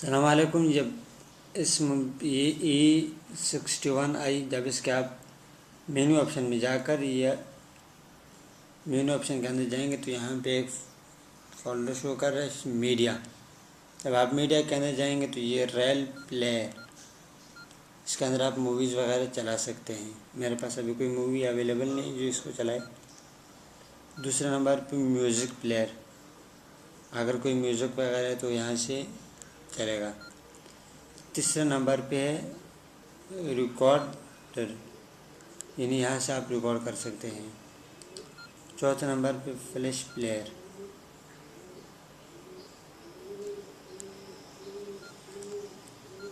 सलामकुम। जब इस E61i जब इसके आप मेन्यू ऑप्शन में जाकर या मेन्यू ऑप्शन के अंदर जाएंगे तो यहाँ पे एक फोल्डर शो कर रहा है मीडिया। जब आप मीडिया के अंदर जाएंगे तो ये रेल प्लेयर, इसके अंदर आप मूवीज़ वगैरह चला सकते हैं। मेरे पास अभी कोई मूवी अवेलेबल नहीं जो इसको चलाए। दूसरे नंबर पे म्यूज़िक प्लेयर, अगर कोई म्यूज़िक वगैरह है तो यहाँ से चलेगा। तीसरे नंबर पे है रिकॉर्डर, यानी यहाँ से आप रिकॉर्ड कर सकते हैं। चौथे नंबर पे फ्लैश प्लेयर,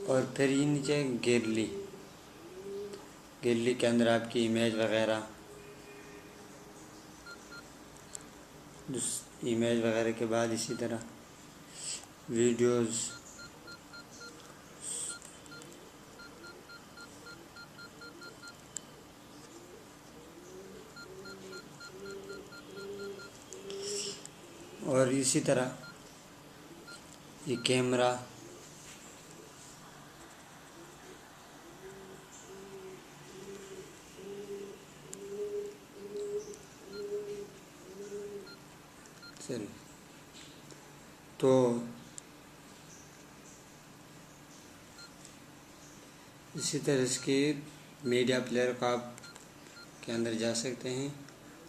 और फिर ये नीचे गैलरी के अंदर आपकी इमेज वगैरह, इमेज वगैरह के बाद इसी तरह वीडियोस, और इसी तरह ये कैमरा, चलिए तो इसी तरह इसके मीडिया प्लेयर का आप के अंदर जा सकते हैं।